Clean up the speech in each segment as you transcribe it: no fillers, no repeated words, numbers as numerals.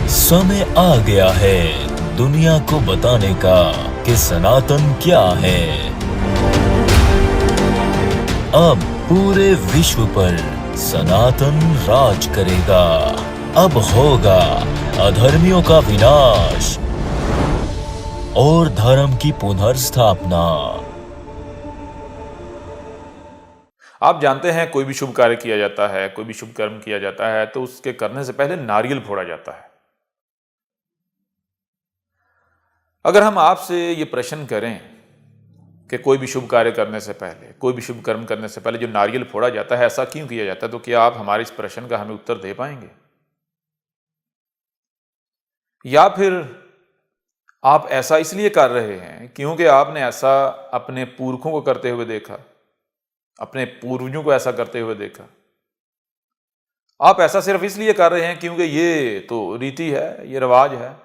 समय आ गया है दुनिया को बताने का कि सनातन क्या है। अब पूरे विश्व पर सनातन राज करेगा। अब होगा अधर्मियों का विनाश और धर्म की पुनर्स्थापना। आप जानते हैं, कोई भी शुभ कार्य किया जाता है, कोई भी शुभ कर्म किया जाता है तो उसके करने से पहले नारियल फोड़ा जाता है। अगर हम आपसे ये प्रश्न करें कि कोई भी शुभ कार्य करने से पहले, कोई भी शुभ कर्म करने से पहले जो नारियल फोड़ा जाता है, ऐसा क्यों किया जाता है, तो क्या आप हमारे इस प्रश्न का हमें उत्तर दे पाएंगे? या फिर आप ऐसा इसलिए कर रहे हैं क्योंकि आपने ऐसा अपने पुरखों को करते हुए देखा, अपने पूर्वजों को ऐसा करते हुए देखा? आप ऐसा सिर्फ इसलिए कर रहे हैं क्योंकि ये तो रीति है, ये रिवाज है?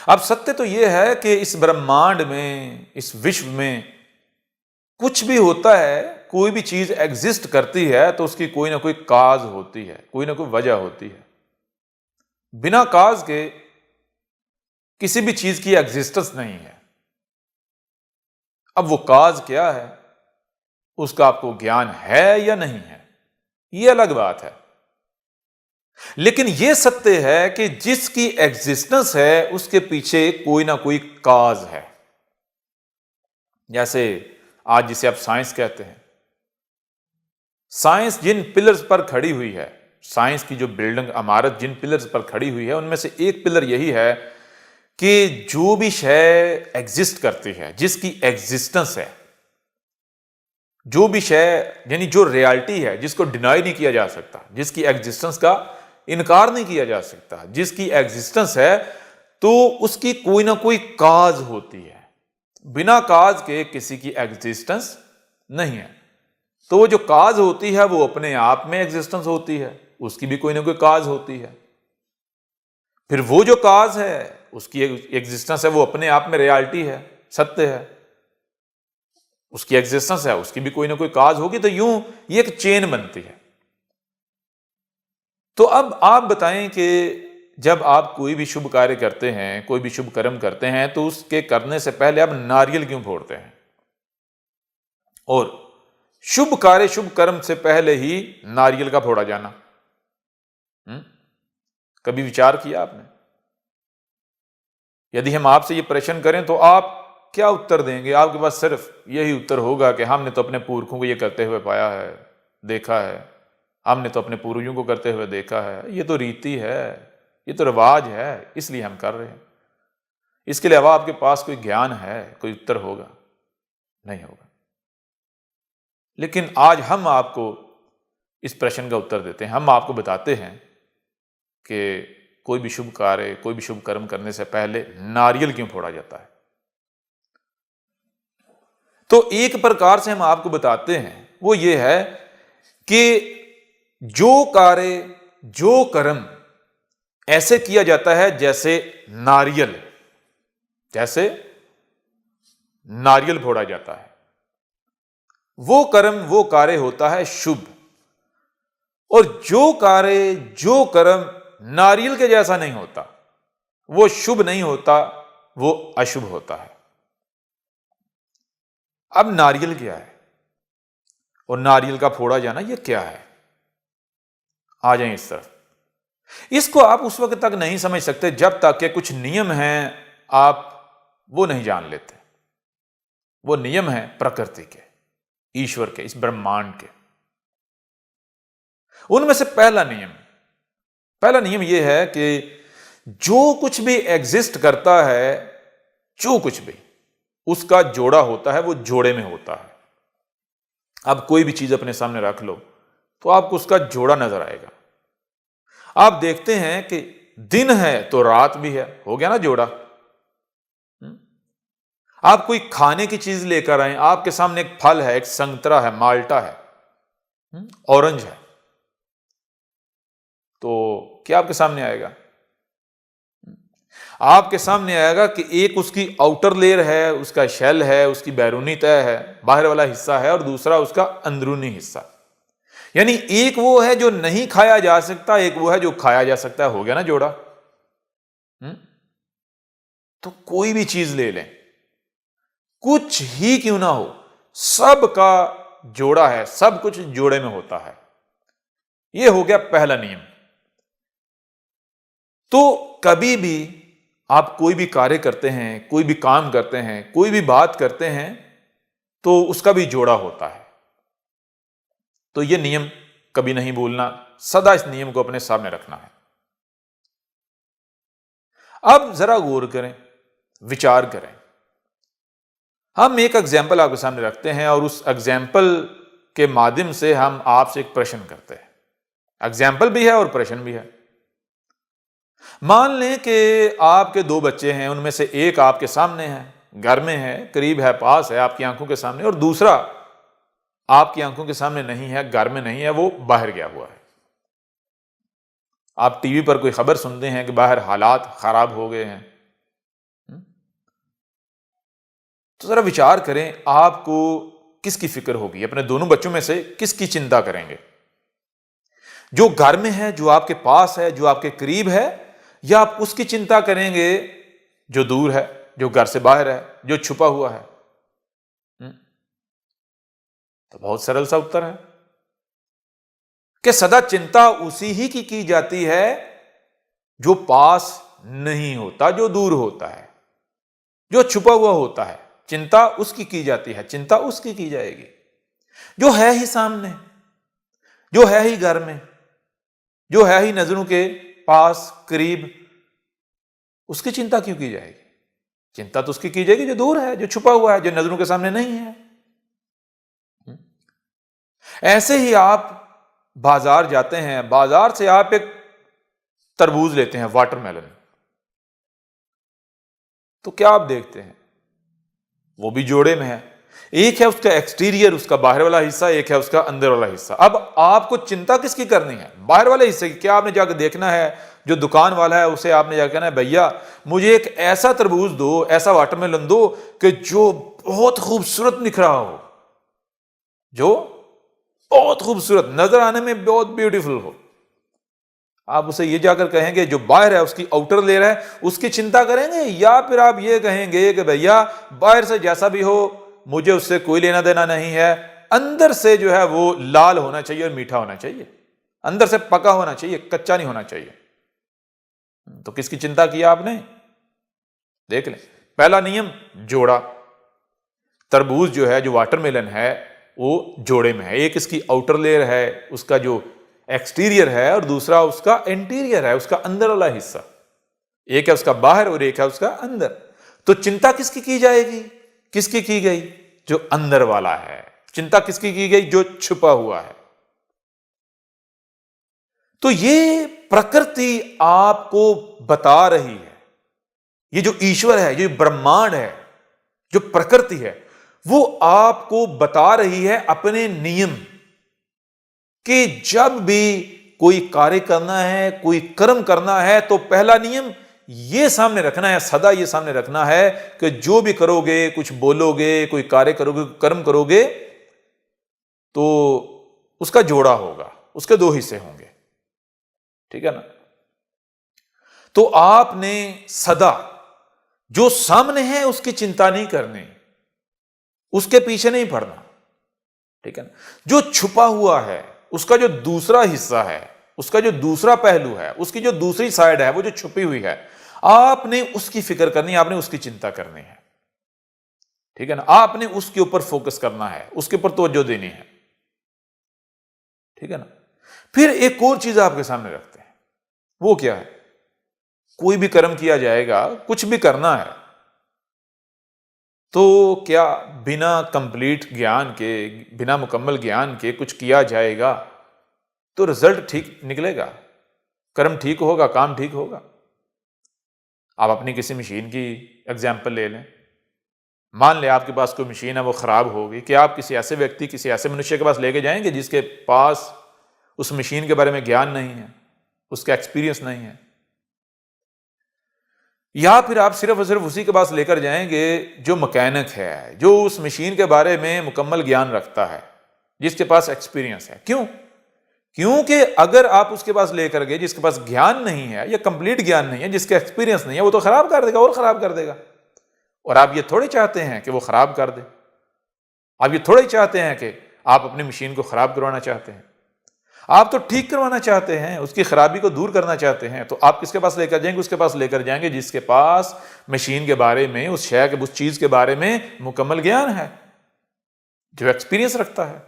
अब सत्य तो यह है कि इस ब्रह्मांड में, इस विश्व में कुछ भी होता है, कोई भी चीज एग्जिस्ट करती है तो उसकी कोई ना कोई काज होती है, कोई ना कोई वजह होती है। बिना काज के किसी भी चीज की एग्जिस्टेंस नहीं है। अब वो काज क्या है, उसका आपको ज्ञान है या नहीं है, ये अलग बात है। लेकिन यह सत्य है कि जिसकी एग्जिस्टेंस है उसके पीछे कोई ना कोई काज है। जैसे आज जिसे आप साइंस कहते हैं, साइंस जिन पिलर्स पर खड़ी हुई है, साइंस की जो बिल्डिंग, इमारत जिन पिलर्स पर खड़ी हुई है, उनमें से एक पिलर यही है कि जो भी शय एग्जिस्ट करती है, जिसकी एग्जिस्टेंस है, जो भी शय यानी जो रियलिटी है, जिसको डिनाई नहीं किया जा सकता, जिसकी एग्जिस्टेंस का इनकार नहीं किया जा सकता, जिसकी एग्जिस्टेंस है, तो उसकी कोई ना कोई काज होती है। बिना काज के किसी की एग्जिस्टेंस नहीं है। तो वो जो काज होती है वो अपने आप में एग्जिस्टेंस होती है, उसकी भी कोई ना कोई काज होती है। फिर वो जो काज है, उसकी एग्जिस्टेंस है, वो अपने आप में रियलिटी है, सत्य है, उसकी एग्जिस्टेंस है, उसकी भी कोई ना कोई काज होगी। तो यूं ये एक चेन बनती है। तो अब आप बताएं कि जब आप कोई भी शुभ कार्य करते हैं, कोई भी शुभ कर्म करते हैं, तो उसके करने से पहले आप नारियल क्यों फोड़ते हैं? और शुभ कार्य, शुभ कर्म से पहले ही नारियल का फोड़ा जाना, कभी विचार किया आपने? यदि हम आपसे ये प्रश्न करें तो आप क्या उत्तर देंगे? आपके पास सिर्फ यही उत्तर होगा कि हमने तो अपने पुरखों को ये करते हुए पाया है, देखा है, हमने तो अपने पूर्वजों को करते हुए देखा है, ये तो रीति है, ये तो रिवाज है, इसलिए हम कर रहे हैं। इसके अलावा आपके पास कोई ज्ञान है, कोई उत्तर होगा? नहीं होगा। लेकिन आज हम आपको इस प्रश्न का उत्तर देते हैं। हम आपको बताते हैं कि कोई भी शुभ कार्य, कोई भी शुभ कर्म करने से पहले नारियल क्यों फोड़ा जाता है। तो एक प्रकार से हम आपको बताते हैं, वो ये है कि जो कार्य, जो कर्म ऐसे किया जाता है जैसे नारियल, जैसे नारियल फोड़ा जाता है, वो कर्म, वो कार्य होता है शुभ। और जो कार्य, जो कर्म नारियल के जैसा नहीं होता, वो शुभ नहीं होता, वो अशुभ होता है। अब नारियल क्या है और नारियल का फोड़ा जाना ये क्या है? आ जाएं इस तरफ। इसको आप उस वक्त तक नहीं समझ सकते जब तक कि कुछ नियम हैं, आप वो नहीं जान लेते। वो नियम हैं प्रकृति के, ईश्वर के, इस ब्रह्मांड के। उनमें से पहला नियम यह है कि जो कुछ भी एग्जिस्ट करता है, जो कुछ भी, उसका जोड़ा होता है, वो जोड़े में होता है। अब कोई भी चीज अपने सामने रख लो तो आपको उसका जोड़ा नजर आएगा। आप देखते हैं कि दिन है तो रात भी है, हो गया ना जोड़ा। आप कोई खाने की चीज लेकर आए, आपके सामने एक फल है, एक संतरा है, माल्टा है, ऑरेंज है, तो क्या आपके सामने आएगा? आपके सामने आएगा कि एक उसकी आउटर लेयर है, उसका शेल है, उसकी बैरूनी तह है, बाहर वाला हिस्सा है, और दूसरा उसका अंदरूनी हिस्सा। यानी एक वो है जो नहीं खाया जा सकता, एक वो है जो खाया जा सकता है। हो गया ना जोड़ा। तो कोई भी चीज ले लें, कुछ ही क्यों ना हो, सबका जोड़ा है, सब कुछ जोड़े में होता है। यह हो गया पहला नियम। तो कभी भी आप कोई भी कार्य करते हैं, कोई भी काम करते हैं, कोई भी बात करते हैं, तो उसका भी जोड़ा होता है। तो यह नियम कभी नहीं भूलना, सदा इस नियम को अपने सामने रखना है। अब जरा गौर करें, विचार करें। हम एक एग्जाम्पल आपके सामने रखते हैं और उस एग्जाम्पल के माध्यम से हम आपसे एक प्रश्न करते हैं। एग्जाम्पल भी है और प्रश्न भी है। मान लें कि आपके दो बच्चे हैं, उनमें से एक आपके सामने है, घर में है, करीब है, पास है, आपकी आंखों के सामने, और दूसरा आपकी आंखों के सामने नहीं है, घर में नहीं है, वो बाहर गया हुआ है। आप टीवी पर कोई खबर सुनते हैं कि बाहर हालात खराब हो गए हैं। तो जरा विचार करें, आपको किसकी फिक्र होगी? अपने दोनों बच्चों में से किसकी चिंता करेंगे? जो घर में है, जो आपके पास है, जो आपके करीब है, या आप उसकी चिंता करेंगे जो दूर है, जो घर से बाहर है, जो छुपा हुआ है? तो बहुत सरल सा उत्तर है कि सदा चिंता उसी ही की जाती है जो पास नहीं होता, जो दूर होता है, जो छुपा हुआ होता है। चिंता उसकी की जाती है, चिंता उसकी की जाएगी जो है ही सामने, जो है ही घर में, जो है ही नजरों के पास, करीब। उसकी चिंता क्यों की जाएगी? चिंता तो उसकी की जाएगी जो दूर है, जो छुपा हुआ है, जो नजरों के सामने नहीं है। ऐसे ही आप बाजार जाते हैं, बाजार से आप एक तरबूज लेते हैं, वाटरमेलन, तो क्या आप देखते हैं? वो भी जोड़े में है। एक है उसका एक्सटीरियर, उसका बाहर वाला हिस्सा, एक है उसका अंदर वाला हिस्सा। अब आपको चिंता किसकी करनी है? बाहर वाले हिस्से की। क्या आपने जाकर देखना है जो दुकान वाला है उसे आपने जाकर कहना है, भैया मुझे एक ऐसा तरबूज दो, ऐसा वाटरमेलन दो कि जो बहुत खूबसूरत निखरा हो, जो बहुत खूबसूरत, नजर आने में बहुत ब्यूटीफुल हो। आप उसे ये जाकर कहेंगे जो बाहर है, उसकी आउटर लेयर है, उसकी चिंता करेंगे? या फिर आप ये कहेंगे कि भैया बाहर से जैसा भी हो मुझे उससे कोई लेना देना नहीं है, अंदर से जो है वो लाल होना चाहिए और मीठा होना चाहिए, अंदर से पका होना चाहिए, कच्चा नहीं होना चाहिए। तो किसकी चिंता किया आपने? देख लें, पहला नियम जोड़ा। तरबूज जो है, जो वाटरमेलन है, वो जोड़े में है। एक इसकी आउटर लेयर है, उसका जो एक्सटीरियर है, और दूसरा उसका इंटीरियर है, उसका अंदर वाला हिस्सा। एक है उसका बाहर और एक है उसका अंदर। तो चिंता किसकी की जाएगी? किसकी की गई? जो अंदर वाला है। चिंता किसकी की गई? जो छुपा हुआ है। तो ये प्रकृति आपको बता रही है, ये जो ईश्वर है, जो ब्रह्मांड है, जो प्रकृति है, वो आपको बता रही है अपने नियम कि जब भी कोई कार्य करना है, कोई कर्म करना है, तो पहला नियम ये सामने रखना है, सदा ये सामने रखना है कि जो भी करोगे, कुछ बोलोगे, कोई कार्य करोगे, कर्म करोगे, तो उसका जोड़ा होगा, उसके दो हिस्से होंगे। ठीक है ना? तो आपने सदा जो सामने है उसकी चिंता नहीं करनी, उसके पीछे नहीं पड़ना। ठीक है ना? जो छुपा हुआ है, उसका जो दूसरा हिस्सा है, उसका जो दूसरा पहलू है, उसकी जो दूसरी साइड है, वो जो छुपी हुई है, आपने उसकी फिक्र करनी है, आपने उसकी चिंता करनी है। ठीक है ना? आपने उसके ऊपर फोकस करना है, उसके ऊपर तवज्जो देनी है। ठीक है ना? फिर एक और चीज आपके सामने रखते हैं, वो क्या है? कोई भी कर्म किया जाएगा, कुछ भी करना है, तो क्या बिना कंप्लीट ज्ञान के, बिना मुकम्मल ज्ञान के कुछ किया जाएगा तो रिजल्ट ठीक निकलेगा, कर्म ठीक होगा, काम ठीक होगा? आप अपनी किसी मशीन की एग्जाम्पल ले लें। मान लें आपके पास कोई मशीन है, वो खराब होगी, कि आप किसी ऐसे व्यक्ति, किसी ऐसे मनुष्य के पास लेके जाएंगे जिसके पास उस मशीन के बारे में ज्ञान नहीं है, उसका एक्सपीरियंस नहीं है? या फिर आप सिर्फ और सिर्फ उसी के पास लेकर जाएंगे जो मैकेनिक है, जो उस मशीन के बारे में मुकम्मल ज्ञान रखता है, जिसके पास एक्सपीरियंस है? क्यों? क्योंकि अगर आप उसके पास लेकर गए जिसके पास ज्ञान नहीं है या कंप्लीट ज्ञान नहीं है, जिसका एक्सपीरियंस नहीं है, वो तो खराब कर देगा और खराब कर देगा। और आप ये थोड़े चाहते हैं कि वो खराब कर दे। आप ये थोड़े चाहते हैं कि आप अपनी मशीन को खराब करवाना चाहते हैं। आप तो ठीक करवाना चाहते हैं, उसकी खराबी को दूर करना चाहते हैं। तो आप किसके पास लेकर जाएंगे? उसके पास लेकर जाएंगे जिसके पास मशीन के बारे में, उस शय के, उस चीज के बारे में मुकम्मल ज्ञान है, जो एक्सपीरियंस रखता है।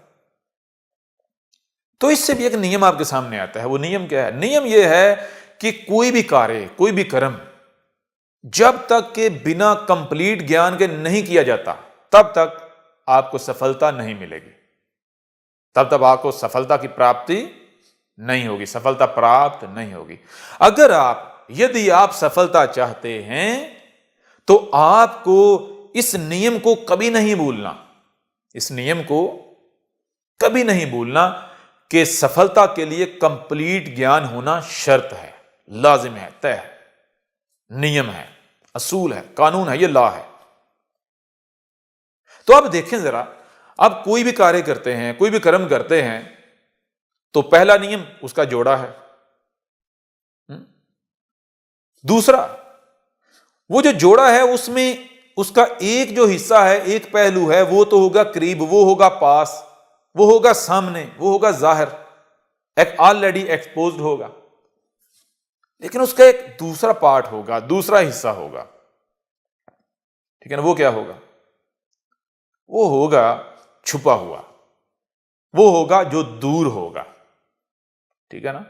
तो इससे भी एक नियम आपके सामने आता है। वो नियम क्या है? नियम यह है कि कोई भी कार्य, कोई भी कर्म जब तक के बिना कंप्लीट ज्ञान के नहीं किया जाता, तब तक आपको सफलता नहीं मिलेगी, तब तक आपको सफलता की प्राप्ति नहीं होगी, सफलता प्राप्त नहीं होगी। यदि आप सफलता चाहते हैं तो आपको इस नियम को कभी नहीं भूलना, इस नियम को कभी नहीं भूलना कि सफलता के लिए कंप्लीट ज्ञान होना शर्त है, लाजिम है, तय है, नियम है, असूल है, कानून है, यह लॉ है। तो आप देखें जरा, आप कोई भी कार्य करते हैं, कोई भी कर्म करते हैं, तो पहला नियम उसका जोड़ा है। दूसरा, वो जो जोड़ा है उसमें उसका एक जो हिस्सा है, एक पहलू है, वो तो होगा करीब, वो होगा पास, वो होगा सामने, वो होगा जाहिर, एक ऑलरेडी एक्सपोज्ड होगा। लेकिन उसका एक दूसरा पार्ट होगा, दूसरा हिस्सा होगा, ठीक है ना? वो क्या होगा? वो होगा छुपा हुआ, वो होगा जो दूर होगा, ठीक है ना?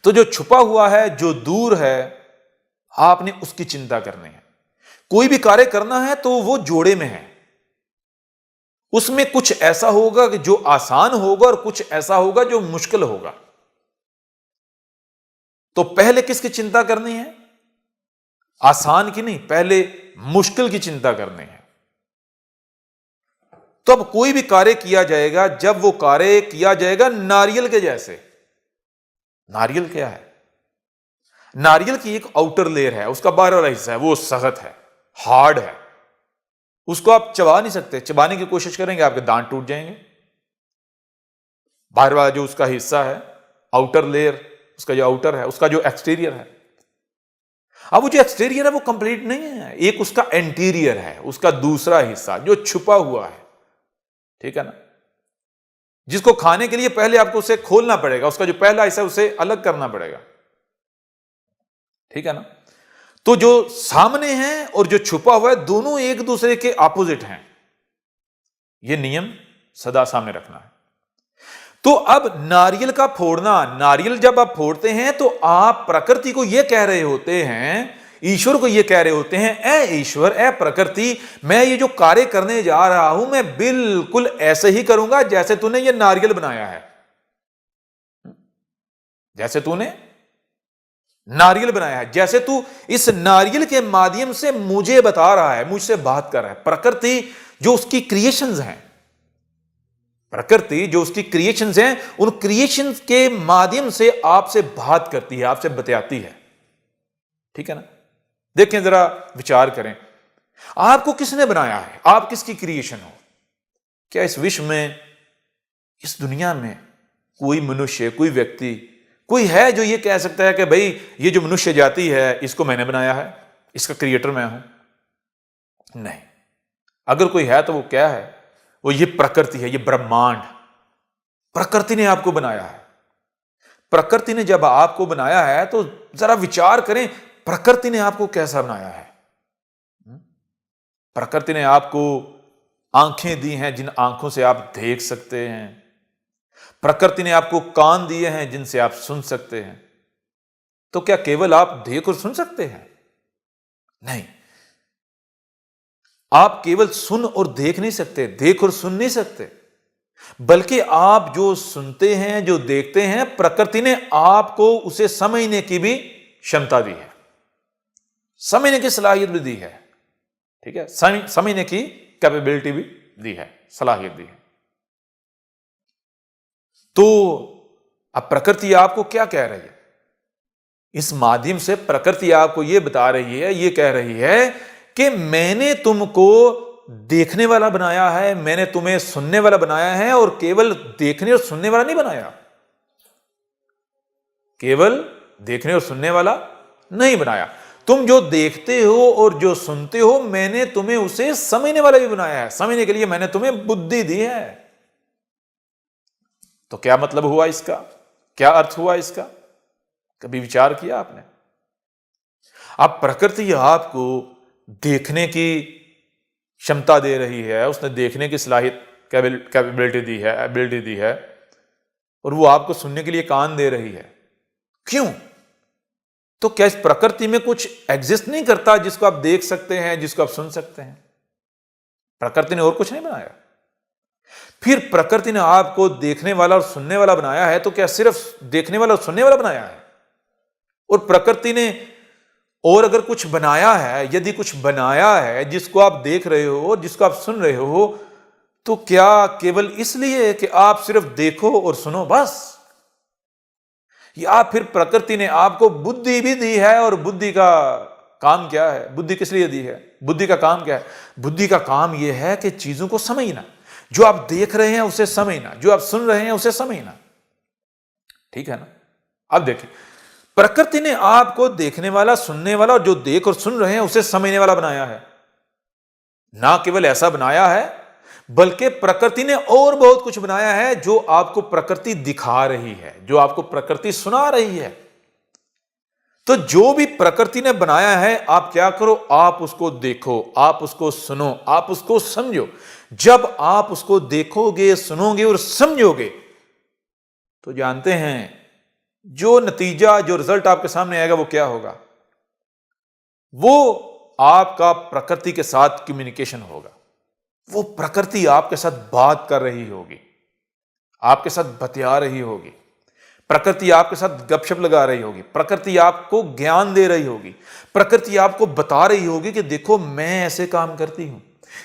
तो जो छुपा हुआ है, जो दूर है, आपने उसकी चिंता करनी है। कोई भी कार्य करना है तो वो जोड़े में है, उसमें कुछ ऐसा होगा कि जो आसान होगा और कुछ ऐसा होगा जो मुश्किल होगा। तो पहले किसकी चिंता करनी है? आसान की नहीं, पहले मुश्किल की चिंता करनी है। तो अब कोई भी कार्य किया जाएगा, जब वो कार्य किया जाएगा नारियल के जैसे। नारियल क्या है? नारियल की एक आउटर लेयर है, उसका बाहर वाला हिस्सा है वो सख्त है, हार्ड है, उसको आप चबा नहीं सकते। चबाने की कोशिश करेंगे आपके दांत टूट जाएंगे। बाहर वाला जो उसका हिस्सा है, आउटर लेयर, उसका जो आउटर है, उसका जो एक्सटीरियर है। अब वो जो एक्सटीरियर है वो कंप्लीट नहीं है, एक उसका इंटीरियर है, उसका दूसरा हिस्सा जो छुपा हुआ है, ठीक है ना? जिसको खाने के लिए पहले आपको उसे खोलना पड़ेगा, उसका जो पहला हिस्सा है उसे अलग करना पड़ेगा, ठीक है ना? तो जो सामने है और जो छुपा हुआ है, दोनों एक दूसरे के ऑपोजिट हैं। यह नियम सदा सामने रखना है। तो अब नारियल का फोड़ना, नारियल जब आप फोड़ते हैं तो आप प्रकृति को यह कह रहे होते हैं, ईश्वर को यह कह रहे होते हैं, ए ईश्वर, ए प्रकृति, मैं ये जो कार्य करने जा रहा हूं, मैं बिल्कुल ऐसे ही करूंगा जैसे तूने ये नारियल बनाया है, जैसे तूने नारियल बनाया है, जैसे तू इस नारियल के माध्यम से मुझे बता रहा है, मुझसे बात कर रहा है। प्रकृति जो उसकी क्रिएशंस हैं, प्रकृति जो उसकी क्रिएशंस हैं, उन क्रिएशंस के माध्यम से आपसे बात करती है, आपसे बतियाती है, ठीक है ना? देखें जरा, विचार करें, आपको किसने बनाया है? आप किसकी क्रिएशन हो? क्या इस विश्व में, इस दुनिया में कोई मनुष्य, कोई व्यक्ति, कोई है जो ये कह सकता है कि भाई ये जो मनुष्य जाति है इसको मैंने बनाया है, इसका क्रिएटर मैं हूं? नहीं। अगर कोई है तो वो क्या है? वो ये प्रकृति है, ये ब्रह्मांड, प्रकृति ने आपको बनाया है। प्रकृति ने जब आपको बनाया है तो जरा विचार करें, प्रकृति ने आपको कैसा बनाया है? प्रकृति ने आपको आंखें दी हैं जिन आंखों से आप देख सकते हैं, प्रकृति ने आपको कान दिए हैं जिनसे आप सुन सकते हैं। तो क्या केवल आप देख और सुन सकते हैं? नहीं, आप केवल सुन और देख नहीं सकते, देख और सुन नहीं सकते, बल्कि आप जो सुनते हैं, जो देखते हैं, प्रकृति ने आपको उसे समझने की भी क्षमता दी है, समझने की सलाहियत भी दी है, ठीक है? समझने की कैपेबिलिटी भी दी है, सलाहियत दी है। तो अब प्रकृति आपको क्या कह रही है? इस माध्यम से प्रकृति आपको यह बता रही है, यह कह रही है कि मैंने तुमको देखने वाला बनाया है, मैंने तुम्हें सुनने वाला बनाया है, और केवल देखने और सुनने वाला नहीं बनाया, केवल देखने और सुनने वाला नहीं बनाया। तुम जो देखते हो और जो सुनते हो, मैंने तुम्हें उसे समझने वाला भी बनाया है। समझने के लिए मैंने तुम्हें बुद्धि दी है। तो क्या मतलब हुआ इसका? क्या अर्थ हुआ इसका? कभी विचार किया आपने? अब प्रकृति आपको देखने की क्षमता दे रही है, उसने देखने की सलाहियत कैपेबिलिटी दी है, एबिलिटी दी है, और वो आपको सुनने के लिए कान दे रही है। क्यों? तो क्या इस प्रकृति में कुछ एग्जिस्ट नहीं करता जिसको आप देख सकते हैं, जिसको आप सुन सकते हैं? प्रकृति ने और कुछ नहीं बनाया। फिर प्रकृति ने आपको देखने वाला और सुनने वाला बनाया है, तो क्या सिर्फ देखने वाला और सुनने वाला बनाया है? और प्रकृति ने और अगर कुछ बनाया है, यदि कुछ बनाया है जिसको आप देख रहे हो, जिसको आप सुन रहे हो, तो क्या केवल इसलिए कि आप सिर्फ देखो और सुनो बस? या फिर प्रकृति ने आपको बुद्धि भी दी है, और बुद्धि का काम क्या है? बुद्धि किस लिए दी है? बुद्धि का काम क्या है? बुद्धि का काम यह है कि चीजों को समझना। जो आप देख रहे हैं उसे समझना, जो आप सुन रहे हैं उसे समझना। ठीक है ना? अब देखिए, प्रकृति ने आपको देखने वाला, सुनने वाला, और जो देख और सुन रहे हैं उसे समझने वाला बनाया है। ना केवल ऐसा बनाया है, बल्कि प्रकृति ने और बहुत कुछ बनाया है जो आपको प्रकृति दिखा रही है, जो आपको प्रकृति सुना रही है। तो जो भी प्रकृति ने बनाया है, आप क्या करो? आप उसको देखो, आप उसको सुनो, आप उसको समझो। जब आप उसको देखोगे, सुनोगे और समझोगे, तो जानते हैं जो नतीजा, जो रिजल्ट आपके सामने आएगा वो क्या होगा? वो आपका प्रकृति के साथ कम्युनिकेशन होगा। वो प्रकृति आपके साथ बात कर रही होगी, आपके साथ बतिया रही होगी, प्रकृति आपके साथ गपशप लगा रही होगी, प्रकृति आपको ज्ञान दे रही होगी, प्रकृति आपको बता रही होगी कि देखो मैं ऐसे काम करती हूं।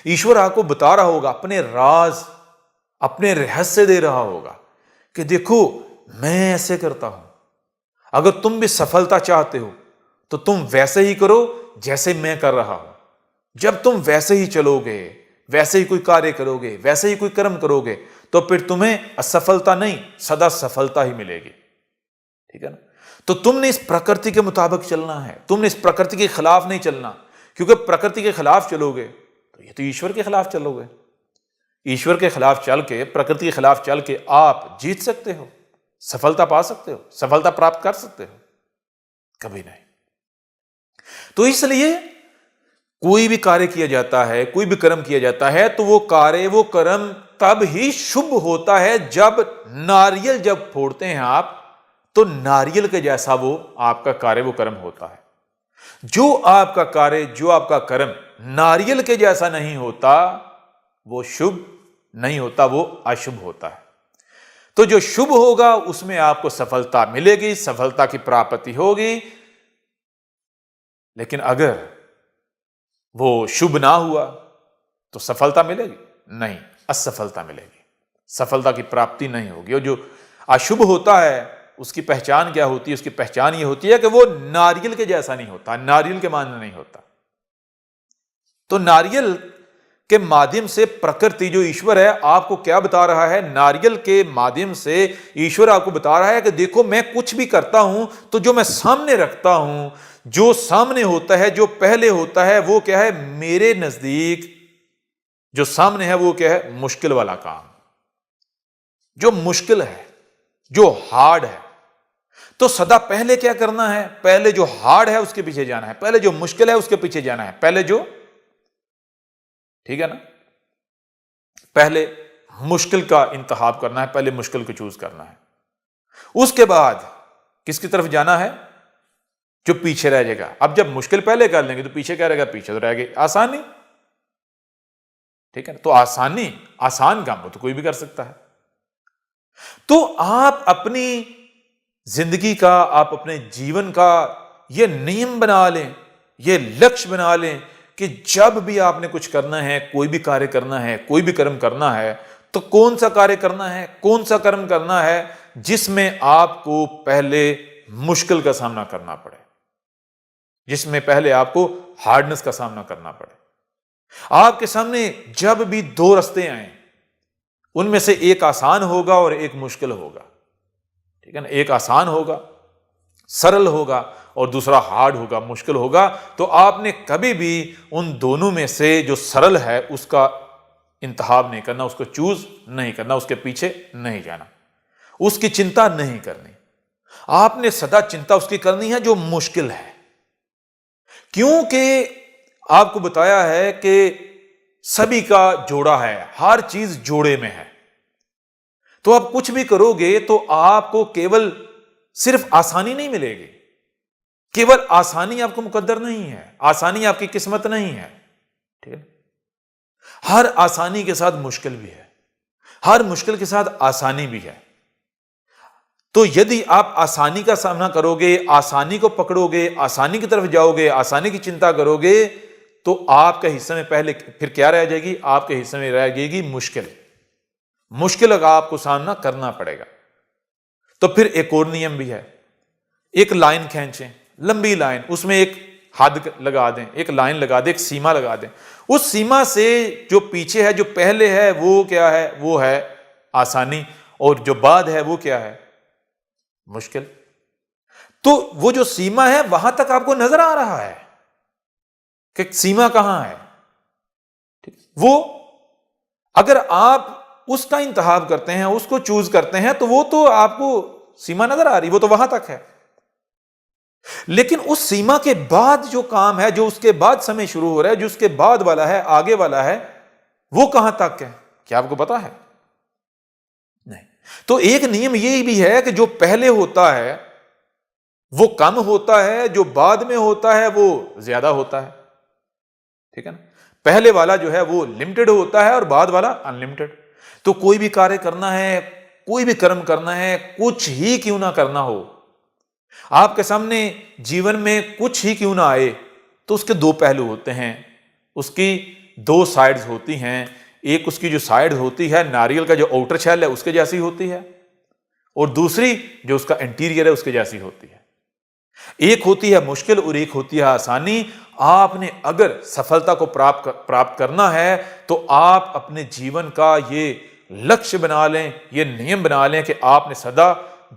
ईश्वर आपको बता रहा होगा, अपने राज, अपने रहस्य दे रहा होगा कि देखो मैं ऐसे करता हूं। अगर तुम भी सफलता चाहते हो तो तुम वैसे ही करो जैसे मैं कर रहा हूं। जब तुम वैसे ही चलोगे, वैसे ही कोई कार्य करोगे, वैसे ही कोई कर्म करोगे, तो फिर तुम्हें असफलता नहीं, सदा सफलता ही मिलेगी। ठीक है ना? तो तुमने इस प्रकृति के मुताबिक चलना है, तुमने इस प्रकृति के खिलाफ नहीं चलना, क्योंकि प्रकृति के खिलाफ चलोगे तो ये तो ईश्वर के खिलाफ चलोगे। ईश्वर के खिलाफ चल के, प्रकृति के खिलाफ चल के आप जीत सकते हो, सफलता पा सकते हो, सफलता प्राप्त कर सकते हो? कभी नहीं। तो इसलिए कोई भी कार्य किया जाता है, कोई भी कर्म किया जाता है, तो वो कार्य, वो कर्म तब ही शुभ होता है जब नारियल जब फोड़ते हैं आप, तो नारियल के जैसा वो आपका कार्य, वो कर्म होता है। जो आपका कार्य, जो आपका कर्म नारियल के जैसा नहीं होता, वो शुभ नहीं होता, वो अशुभ होता है। तो जो शुभ होगा उसमें आपको सफलता मिलेगी, सफलता की प्राप्ति होगी। लेकिन अगर वो शुभ ना हुआ तो सफलता मिलेगी? नहीं, असफलता मिलेगी, सफलता की प्राप्ति नहीं होगी। और जो अशुभ होता है उसकी पहचान क्या होती है? उसकी पहचान ये होती है कि वो नारियल के जैसा नहीं होता, नारियल के मानने नहीं होता। तो नारियल के माध्यम से प्रकृति, जो ईश्वर है, आपको क्या बता रहा है? नारियल के माध्यम से ईश्वर आपको बता रहा है कि देखो मैं कुछ भी करता हूं तो जो मैं सामने रखता हूं, जो सामने होता है, जो पहले होता है, वो क्या है? मेरे नजदीक जो सामने है वो क्या है? मुश्किल वाला काम, जो मुश्किल है, जो हार्ड है। तो सदा पहले क्या करना है? पहले जो हार्ड है उसके पीछे जाना है, पहले जो मुश्किल है उसके पीछे जाना है, पहले जो, ठीक है ना, पहले मुश्किल का इंतखाब करना है, पहले मुश्किल को चूज करना है। उसके बाद किसकी तरफ जाना है? जो पीछे रह जाएगा। अब जब मुश्किल पहले कर लेंगे तो पीछे क्या रहेगा? पीछे तो रह गई आसानी। ठीक है ना? तो आसानी, आसान काम हो तो कोई भी कर सकता है। तो आप अपनी जिंदगी का, आप अपने जीवन का यह नियम बना लें, यह लक्ष्य बना लें कि जब भी आपने कुछ करना है, कोई भी कार्य करना है, कोई भी कर्म करना है, तो कौन सा कार्य करना है, कौन सा कर्म करना है जिसमें आपको पहले मुश्किल का सामना करना पड़े, जिसमें पहले आपको हार्डनेस का सामना करना पड़े। आपके सामने जब भी दो रास्ते आए, उनमें से एक आसान होगा और एक मुश्किल होगा। ठीक है ना? एक आसान होगा सरल होगा और दूसरा हार्ड होगा, मुश्किल होगा। तो आपने कभी भी उन दोनों में से जो सरल है उसका इंतखाब नहीं करना, उसको चूज नहीं करना, उसके पीछे नहीं जाना, उसकी चिंता नहीं करनी। आपने सदा चिंता उसकी करनी है जो मुश्किल है, क्योंकि आपको बताया है कि सभी का जोड़ा है, हर चीज जोड़े में है। तो आप कुछ भी करोगे तो आपको केवल सिर्फ आसानी नहीं मिलेगी, केवल आसानी आपको मुकद्दर नहीं है, आसानी आपकी किस्मत नहीं है, ठीक है। हर आसानी के साथ मुश्किल भी है, हर मुश्किल के साथ आसानी भी है। तो यदि आप आसानी का सामना करोगे, आसानी को पकड़ोगे, आसानी की तरफ जाओगे, आसानी की चिंता करोगे, तो आपके हिस्से में पहले फिर क्या रह जाएगी? आपके हिस्से में रह जाएगी मुश्किल। मुश्किल का आपको सामना करना पड़ेगा। तो फिर एक और नियम भी है, एक लाइन खींचें, लंबी लाइन, उसमें एक हद लगा दें, एक लाइन लगा दें, एक सीमा लगा दें। उस सीमा से जो पीछे है, जो पहले है, वो क्या है? वो है आसानी, और जो बाद है वो क्या है? मुश्किल। तो वो जो सीमा है वहां तक आपको नजर आ रहा है कि सीमा कहां है, ठीक। वो अगर आप उसका इंतखाब करते हैं, उसको चूज करते हैं, तो वो तो आपको सीमा नजर आ रही, वो तो वहां तक है। लेकिन उस सीमा के बाद जो काम है, जो उसके बाद समय शुरू हो रहा है, जो उसके बाद वाला है, आगे वाला है, वो कहां तक है? क्या आपको पता है? नहीं। तो एक नियम ये भी है कि जो पहले होता है वो कम होता है, जो बाद में होता है वो ज्यादा होता है, ठीक है ना। पहले वाला जो है वो लिमिटेड होता है और बाद वाला अनलिमिटेड। तो कोई भी कार्य करना है, कोई भी कर्म करना है, कुछ ही क्यों ना करना हो, आपके सामने जीवन में कुछ ही क्यों ना आए, तो उसके दो पहलू होते हैं, उसकी दो साइड्स होती हैं। एक उसकी जो साइड होती है, नारियल का जो आउटर शेल है उसके जैसी होती है, और दूसरी जो उसका इंटीरियर है उसके जैसी होती है। एक होती है मुश्किल और एक होती है आसानी। आपने अगर सफलता को प्राप्त करना है तो आप अपने जीवन का ये लक्ष्य बना लें, ये नियम बना लें कि आपने सदा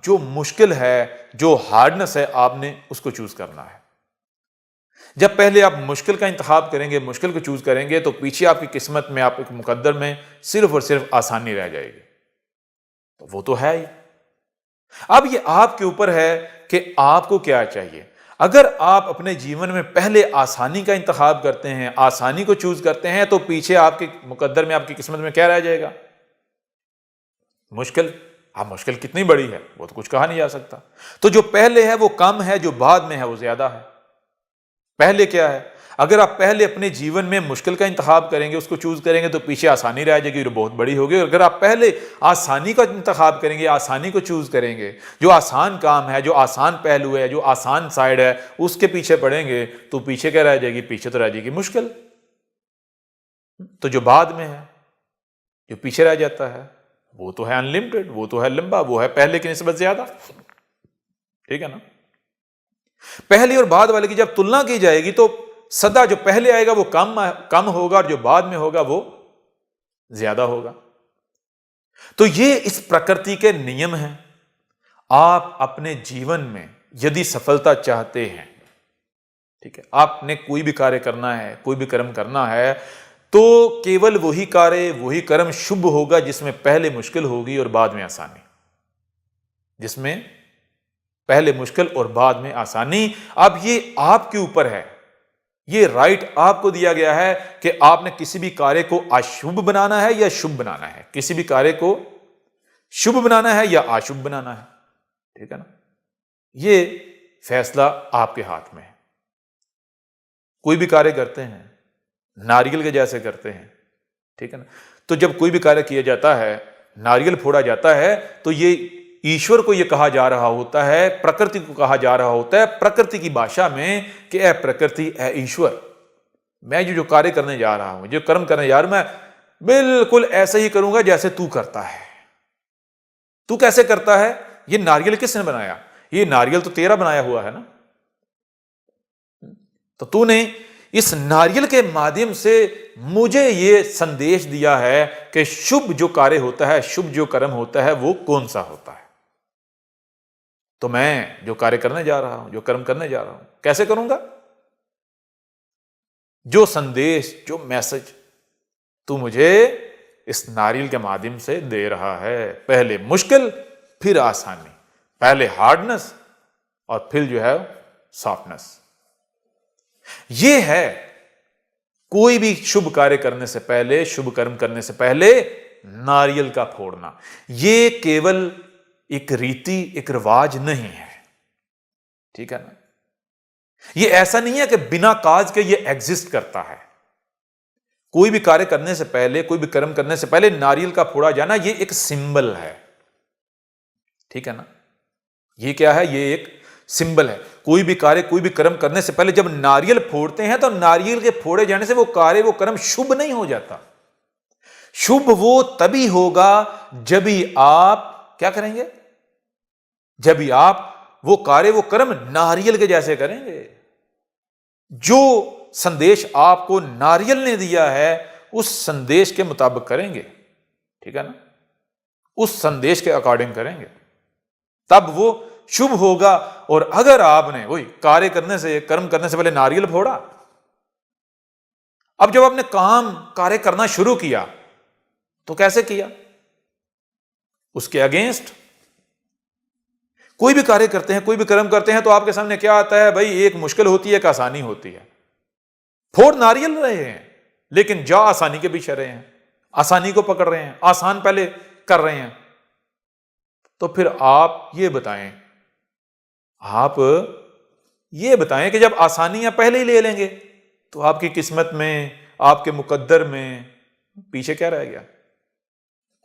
जो मुश्किल है, जो हार्डनेस है, आपने उसको चूज करना है। जब पहले आप मुश्किल का इंतखाब करेंगे, मुश्किल को चूज करेंगे, तो पीछे आपकी किस्मत में, आपके मुकद्दर में सिर्फ और सिर्फ आसानी रह जाएगी। तो वो तो है ही। अब ये आपके ऊपर है कि आपको क्या चाहिए। अगर आप अपने जीवन में पहले आसानी का इंतखाब करते हैं, आसानी को चूज करते हैं, तो पीछे आपके मुकद्दर में, आपकी किस्मत में क्या रह जाएगा? मुश्किल। अब मुश्किल कितनी बड़ी है वो तो कुछ कहा नहीं जा सकता। तो जो पहले है वो कम है, जो बाद में है वो ज्यादा है। पहले क्या है? अगर आप पहले अपने जीवन में मुश्किल का इंतखाब करेंगे, उसको चूज करेंगे, तो पीछे आसानी रह जाएगी, जो बहुत बड़ी होगी। अगर आप पहले आसानी का इंतखाब करेंगे, आसानी को चूज करेंगे, जो आसान काम है, जो आसान पहलू है, जो आसान साइड है, उसके पीछे पड़ेंगे, तो पीछे क्या रह जाएगी? पीछे तो रह जाएगी मुश्किल। तो जो बाद में है, जो पीछे रह जाता है, वो तो है अनलिमिटेड, वो तो है लंबा, वो है पहले की निस्बत ज्यादा, ठीक है ना। पहले और बाद वाले की जब तुलना की जाएगी तो सदा जो पहले आएगा वो कम होगा, और जो बाद में होगा वो ज्यादा होगा। तो ये इस प्रकृति के नियम हैं। आप अपने जीवन में यदि सफलता चाहते हैं, ठीक है, आपने कोई भी कार्य करना है, कोई भी कर्म करना है, तो केवल वही कार्य, वही कर्म शुभ होगा जिसमें पहले मुश्किल होगी और बाद में आसानी, जिसमें पहले मुश्किल और बाद में आसानी। अब ये आपके ऊपर है, ये राइट आपको दिया गया है कि आपने किसी भी कार्य को अशुभ बनाना है या शुभ बनाना है, किसी भी कार्य को शुभ बनाना है या अशुभ बनाना है, ठीक है ना। ये फैसला आपके हाथ में है। कोई भी कार्य करते हैं नारियल के जैसे करते हैं, ठीक है ना। तो जब कोई भी कार्य किया जाता है, नारियल फोड़ा जाता है, तो ये ईश्वर को ये कहा जा रहा होता है, प्रकृति को कहा जा रहा होता है, प्रकृति की भाषा में कि ए प्रकृति, ए ईश्वर, मैं जो कार्य करने जा रहा हूं, जो कर्म करने जा रहा हूं, मैं बिल्कुल ऐसे ही करूंगा जैसे तू करता है। तू कैसे करता है? ये नारियल किसने बनाया? ये नारियल तो तेरा बनाया हुआ है ना। तो तूने इस नारियल के माध्यम से मुझे यह संदेश दिया है कि शुभ जो कार्य होता है, शुभ जो कर्म होता है, वो कौन सा होता है। तो मैं जो कार्य करने जा रहा हूं, जो कर्म करने जा रहा हूं, कैसे करूंगा? जो संदेश, जो मैसेज तू मुझे इस नारियल के माध्यम से दे रहा है, पहले मुश्किल फिर आसानी, पहले हार्डनेस और फिर जो है सॉफ्टनेस। ये है कोई भी शुभ कार्य करने से पहले, शुभ कर्म करने से पहले नारियल का फोड़ना। ये केवल एक रीति, एक रिवाज नहीं है, ठीक है ना। ये ऐसा नहीं है कि बिना काज के ये एग्जिस्ट करता है। कोई भी कार्य करने से पहले, कोई भी कर्म करने से पहले नारियल का फोड़ा जाना, ये एक सिंबल है, ठीक है ना। ये क्या है? ये एक सिंबल है। कोई भी कार्य, कोई भी कर्म करने से पहले जब नारियल फोड़ते हैं तो नारियल के फोड़े जाने से वो कार्य, वो कर्म शुभ नहीं हो जाता। शुभ वो तभी होगा जब भी आप क्या करेंगे? जब भी आप वो कार्य, वो कर्म नारियल के जैसे करेंगे। जो संदेश आपको नारियल ने दिया है उस संदेश के मुताबिक करेंगे, ठीक है ना, उस संदेश के अकॉर्डिंग करेंगे, तब वो शुभ होगा। और अगर आपने वही कार्य करने से, कर्म करने से पहले नारियल फोड़ा, अब जब आपने काम कार्य करना शुरू किया तो कैसे किया? उसके अगेंस्ट। कोई भी कार्य करते हैं, कोई भी कर्म करते हैं तो आपके सामने क्या आता है? भाई एक मुश्किल होती है, एक आसानी होती है। फोड़ नारियल रहे हैं लेकिन जा आसानी के पीछे रहे हैं, आसानी को पकड़ रहे हैं, आसान पहले कर रहे हैं। तो फिर आप ये बताएं, आप ये बताएं कि जब आसानियां पहले ही ले लेंगे तो आपकी किस्मत में, आपके मुकद्दर में पीछे क्या रह गया?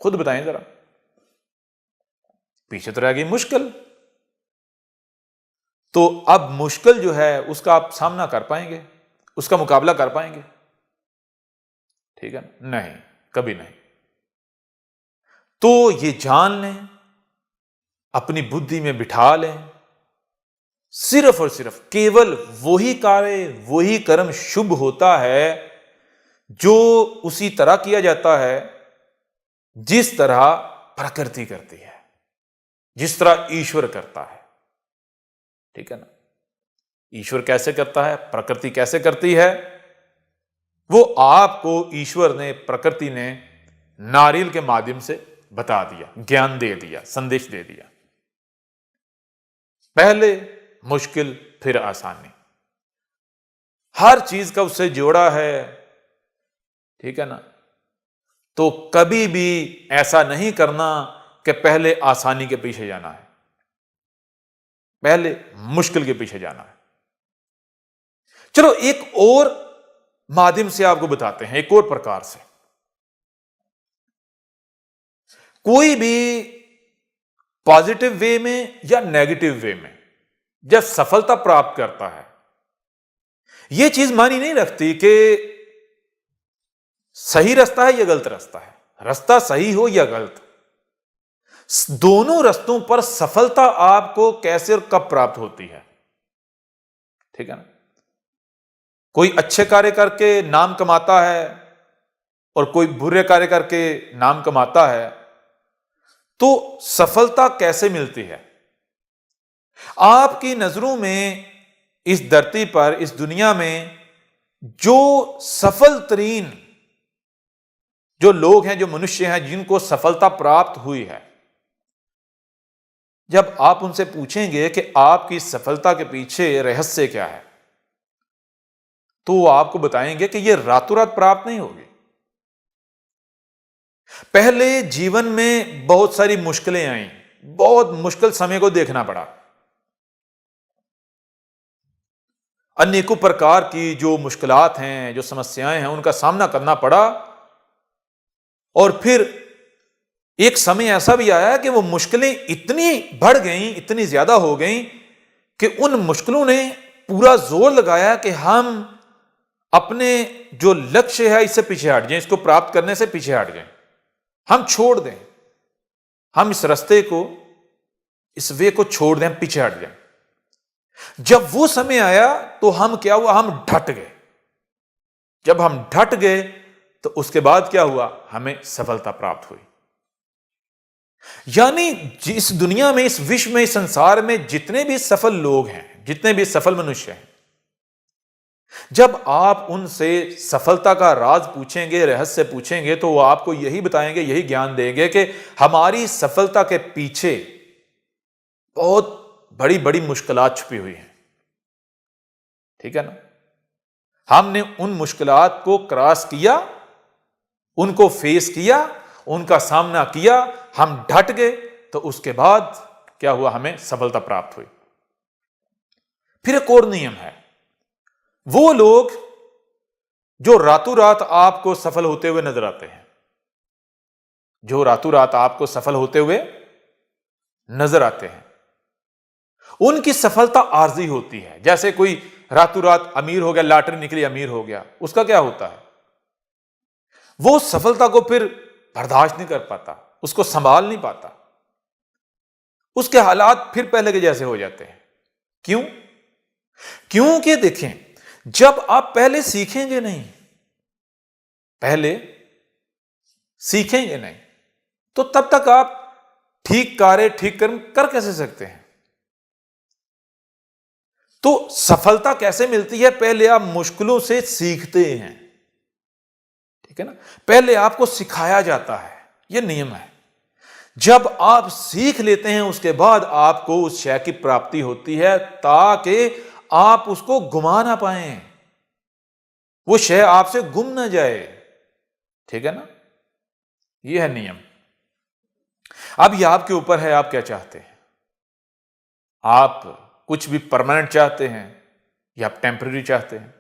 खुद बताएं जरा। पीछे तो रह गई मुश्किल। तो अब मुश्किल जो है उसका आप सामना कर पाएंगे, उसका मुकाबला कर पाएंगे? ठीक है, नहीं, कभी नहीं। तो ये जान लें, अपनी बुद्धि में बिठा लें, सिर्फ और सिर्फ केवल वही कार्य, वही कर्म शुभ होता है जो उसी तरह किया जाता है जिस तरह प्रकृति करती है, जिस तरह ईश्वर करता है, ठीक है ना। ईश्वर कैसे करता है, प्रकृति कैसे करती है, वो आपको ईश्वर ने, प्रकृति ने नारियल के माध्यम से बता दिया, ज्ञान दे दिया, संदेश दे दिया। पहले मुश्किल फिर आसानी, हर चीज का उससे जोड़ा है, ठीक है ना। तो कभी भी ऐसा नहीं करना कि पहले आसानी के पीछे जाना है, पहले मुश्किल के पीछे जाना है। चलो एक और माध्यम से आपको बताते हैं, एक और प्रकार से। कोई भी पॉजिटिव वे में या नेगेटिव वे में जब सफलता प्राप्त करता है, यह चीज मानी नहीं रखती कि सही रास्ता है या गलत रास्ता है, रास्ता सही हो या गलत, दोनों रास्तों पर सफलता आपको कैसे और कब प्राप्त होती है, ठीक है ना। कोई अच्छे कार्य करके नाम कमाता है और कोई बुरे कार्य करके नाम कमाता है, तो सफलता कैसे मिलती है? आपकी नजरों में इस धरती पर, इस दुनिया में जो सफल तरीन जो लोग हैं, जो मनुष्य हैं, जिनको सफलता प्राप्त हुई है, जब आप उनसे पूछेंगे कि आपकी सफलता के पीछे रहस्य क्या है, तो वो आपको बताएंगे कि यह रातों रात प्राप्त नहीं होगी। पहले जीवन में बहुत सारी मुश्किलें आई, बहुत मुश्किल समय को देखना पड़ा, अनेकों प्रकार की जो मुश्किलात हैं, जो समस्याएं हैं, उनका सामना करना पड़ा। और फिर एक समय ऐसा भी आया कि वो मुश्किलें इतनी बढ़ गईं, इतनी ज्यादा हो गईं कि उन मुश्किलों ने पूरा जोर लगाया कि हम अपने जो लक्ष्य है इससे पीछे हट जाएं, इसको प्राप्त करने से पीछे हट जाएं, हम छोड़ दें, हम इस रास्ते को, इस वे को छोड़ दें, पीछे हट जाएं। जब वो समय आया तो हम क्या हुआ? हम ढट गए। जब हम ढट गए तो उसके बाद क्या हुआ? हमें सफलता प्राप्त हुई। यानी इस दुनिया में, इस विश्व में, इस संसार में जितने भी सफल लोग हैं, जितने भी सफल मनुष्य हैं, जब आप उनसे सफलता का राज पूछेंगे, रहस्य पूछेंगे, तो वो आपको यही बताएंगे, यही ज्ञान देंगे कि हमारी सफलता के पीछे बहुत बड़ी बड़ी मुश्किलात छुपी हुई हैं। ठीक है ना? हमने उन मुश्किलात को क्रॉस किया, उनको फेस किया, उनका सामना किया, हम डट गए, तो उसके बाद क्या हुआ? हमें सफलता प्राप्त हुई। फिर एक और नियम है, वो लोग जो रातों रात आपको सफल होते हुए नजर आते हैं, जो रातों रात आपको सफल होते हुए नजर आते हैं, उनकी सफलता आर्जी होती है। जैसे कोई रातों रात अमीर हो गया, लॉटरी निकली, अमीर हो गया, उसका क्या होता है? वो सफलता को फिर बर्दाश्त नहीं कर पाता, उसको संभाल नहीं पाता, उसके हालात फिर पहले के जैसे हो जाते हैं। क्यों? क्योंकि देखें, जब आप पहले सीखेंगे नहीं, तो तब तक आप ठीक कार्य, ठीक कर्म कर कैसे सकते हैं? तो सफलता कैसे मिलती है? पहले आप मुश्किलों से सीखते हैं। ठीक है ना? पहले आपको सिखाया जाता है, यह नियम है। जब आप सीख लेते हैं, उसके बाद आपको उस शय की प्राप्ति होती है, ताकि आप उसको गुमा ना पाए, वो शय आपसे गुम ना जाए। ठीक है ना? यह है नियम। अब यह आपके ऊपर है, आप क्या चाहते हैं। आप कुछ भी परमानेंट चाहते हैं या आप टेम्पररी चाहते हैं?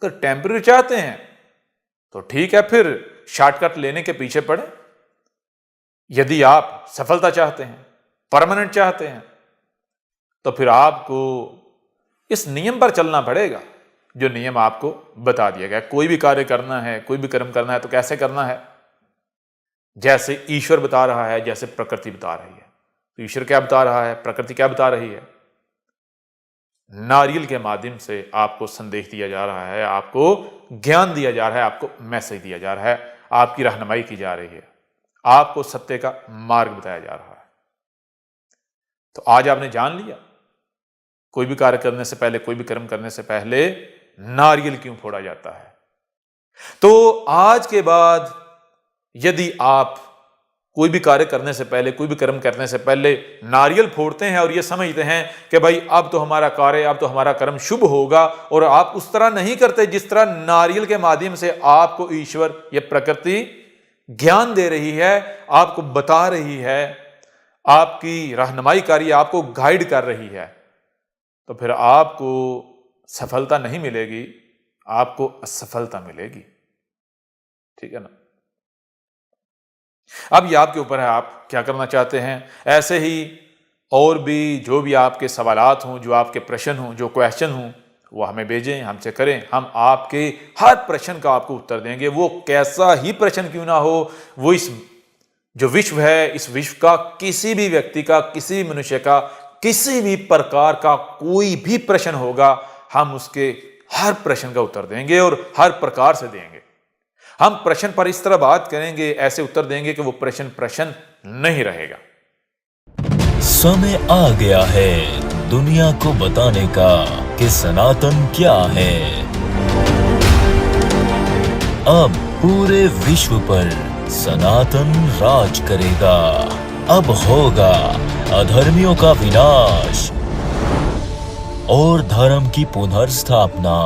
अगर टेम्पररी चाहते हैं तो ठीक है, फिर शॉर्टकट लेने के पीछे पड़े। यदि आप सफलता चाहते हैं, परमानेंट चाहते हैं, तो फिर आपको इस नियम पर चलना पड़ेगा, जो नियम आपको बता दिया गया। कोई भी कार्य करना है, कोई भी कर्म करना है, तो कैसे करना है? जैसे ईश्वर बता रहा है, जैसे प्रकृति बता रही है। तो ईश्वर क्या बता रहा है, प्रकृति क्या बता रही है? नारियल के माध्यम से आपको संदेश दिया जा रहा है, आपको ज्ञान दिया जा रहा है, आपको मैसेज दिया जा रहा है, आपकी रहनुमाई की जा रही है, आपको सत्य का मार्ग बताया जा रहा है। तो आज आपने जान लिया, कोई भी कार्य करने से पहले, कोई भी कर्म करने से पहले नारियल क्यों फोड़ा जाता है। तो आज के बाद यदि आप कोई भी कार्य करने से पहले, कोई भी कर्म करने से पहले नारियल फोड़ते हैं और ये समझते हैं कि भाई अब तो हमारा कार्य, अब तो हमारा कर्म शुभ होगा, और आप उस तरह नहीं करते जिस तरह नारियल के माध्यम से आपको ईश्वर या प्रकृति ज्ञान दे रही है, आपको बता रही है, आपकी रहनुमाई कर रही है, आपको गाइड कर रही है, तो फिर आपको सफलता नहीं मिलेगी, आपको असफलता मिलेगी। ठीक है ना? अब ये आपके ऊपर है, आप क्या करना चाहते हैं। ऐसे ही और भी जो भी आपके सवालात हों, जो आपके प्रश्न हों, जो क्वेश्चन हों, वो हमें भेजें, हमसे करें। हम आपके हर प्रश्न का आपको उत्तर देंगे, वो कैसा ही प्रश्न क्यों ना हो। वो इस जो विश्व है, इस विश्व का किसी भी व्यक्ति का, किसी भी मनुष्य का, किसी भी प्रकार का कोई भी प्रश्न होगा, हम उसके हर प्रश्न का उत्तर देंगे और हर प्रकार से देंगे। हम प्रश्न पर इस तरह बात करेंगे, ऐसे उत्तर देंगे कि वो प्रश्न नहीं रहेगा। समय आ गया है दुनिया को बताने का कि सनातन क्या है। अब पूरे विश्व पर सनातन राज करेगा। अब होगा अधर्मियों का विनाश और धर्म की पुनर्स्थापना।